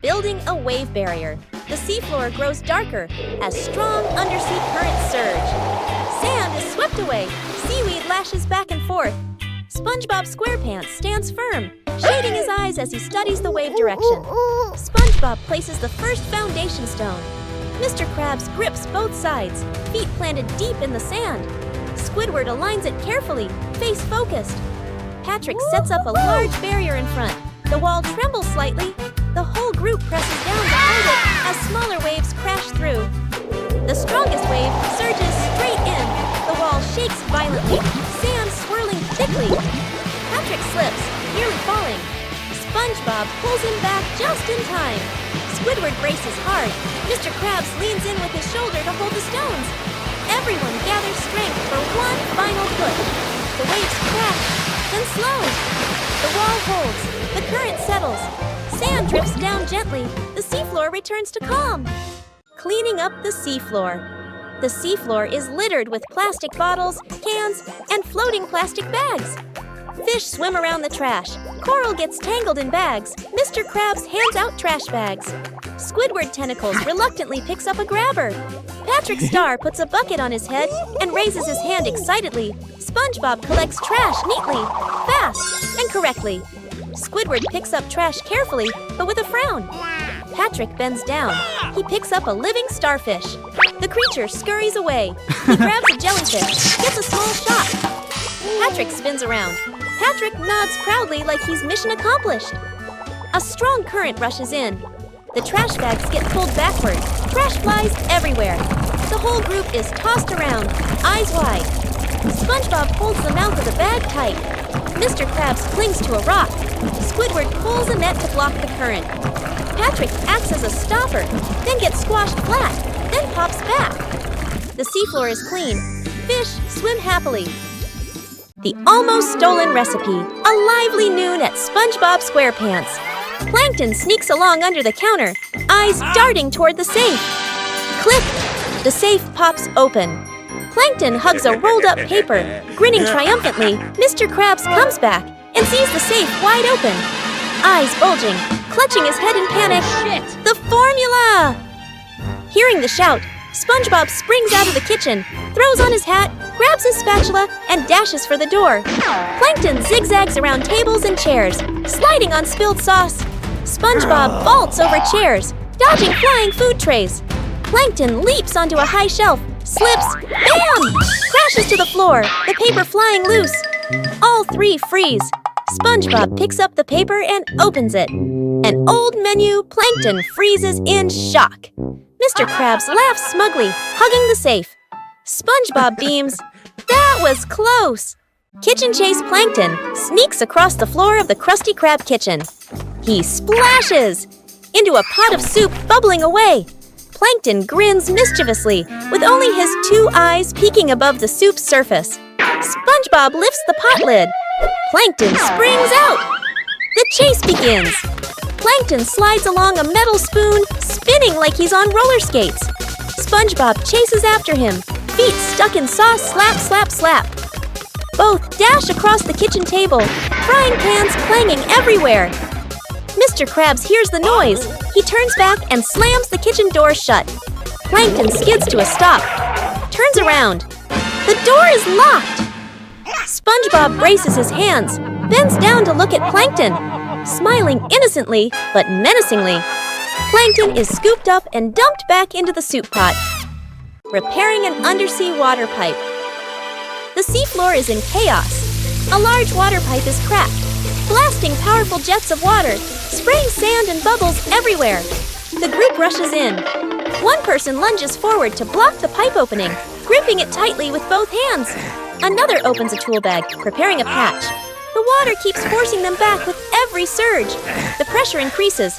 Building a wave barrier. The seafloor grows darker as strong undersea currents surge. Sand is swept away. Seaweed lashes back and forth. Spongebob SquarePants stands firm, shading his eyes as he studies the wave direction. Spongebob places the first foundation stone. Mr. Krabs grips both sides, feet planted deep in the sand. Squidward aligns it carefully, face focused. Patrick sets up a large barrier in front. The wall trembles slightly. The whole group presses down to hold it as smaller waves crash through. The strongest wave surges straight in. The wall shakes violently, sand swirling thickly. Patrick slips, nearly falling. Spongebob pulls him back just in time. Squidward braces hard. Mr. Krabs leans in with his shoulder to hold the stones. Everyone gathers strength for one final push. The waves crash, then slow. The wall holds. The current settles. Sand drifts down gently. The seafloor returns to calm. Cleaning up the seafloor. The seafloor is littered with plastic bottles, cans, and floating plastic bags. Fish swim around the trash. Coral gets tangled in bags. Mr. Krabs hands out trash bags. Squidward Tentacles reluctantly picks up a grabber. Patrick Star puts a bucket on his head and raises his hand excitedly. Spongebob collects trash neatly, fast, and correctly. Squidward picks up trash carefully, but with a frown. Patrick bends down. He picks up a living starfish. The creature scurries away. He grabs a jellyfish, gets a small shot. Patrick spins around. Patrick nods proudly like he's mission accomplished. A strong current rushes in. The trash bags get pulled backward. Trash flies everywhere. The whole group is tossed around, eyes wide. Spongebob holds the mouth of the bag tight. Mr. Krabs clings to a rock. Squidward pulls a net to block the current. Patrick acts as a stopper, then gets squashed flat, then pops back. The seafloor is clean. Fish swim happily. The almost stolen recipe. A lively noon at Spongebob SquarePants. Plankton sneaks along under the counter, eyes darting toward the safe. Click! The safe pops open. Plankton hugs a rolled-up paper. Grinning triumphantly, Mr. Krabs comes back and sees the safe wide open. Eyes bulging, clutching his head in panic. Shit! The formula! Hearing the shout, Spongebob springs out of the kitchen, throws on his hat, grabs his spatula, and dashes for the door. Plankton zigzags around tables and chairs, sliding on spilled sauce. Spongebob vaults over chairs, dodging flying food trays. Plankton leaps onto a high shelf, slips, bam! Crashes to the floor, the paper flying loose. All three freeze. Spongebob picks up the paper and opens it. An old menu. Plankton freezes in shock. Mr. Krabs laughs smugly, hugging the safe. SpongeBob beams. That was close. Kitchen Chase Plankton sneaks across the floor of the Krusty Krab kitchen. He splashes into a pot of soup bubbling away. Plankton grins mischievously, with only his two eyes peeking above the soup's surface. SpongeBob lifts the pot lid. Plankton springs out. The chase begins. Plankton slides along a metal spoon, spinning like he's on roller skates. SpongeBob chases after him, feet stuck in sauce, slap, slap, slap. Both dash across the kitchen table, frying pans clanging everywhere. Mr. Krabs hears the noise. He turns back and slams the kitchen door shut. Plankton skids to a stop, turns around. The door is locked. SpongeBob braces his hands, bends down to look at Plankton, smiling innocently but menacingly. Plankton is scooped up and dumped back into the soup pot. Repairing an undersea water pipe. The seafloor is in chaos. A large water pipe is cracked, blasting powerful jets of water, spraying sand and bubbles everywhere. The group rushes in. One person lunges forward to block the pipe opening, gripping it tightly with both hands. Another opens a tool bag, preparing a patch. The water keeps forcing them back with every surge. The pressure increases.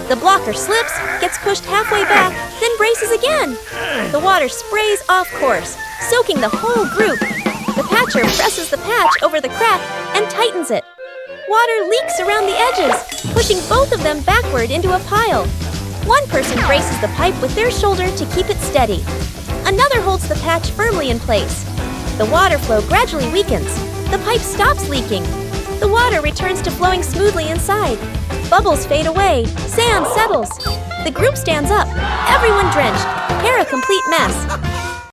The blocker slips, gets pushed halfway back, then braces again. The water sprays off course, soaking the whole group. The patcher presses the patch over the crack and tightens it. Water leaks around the edges, pushing both of them backward into a pile. One person braces the pipe with their shoulder to keep it steady. Another holds the patch firmly in place. The water flow gradually weakens. The pipe stops leaking. The water returns to flowing smoothly inside. Bubbles fade away. Sand settles. The group stands up. Everyone drenched. Hair a complete mess.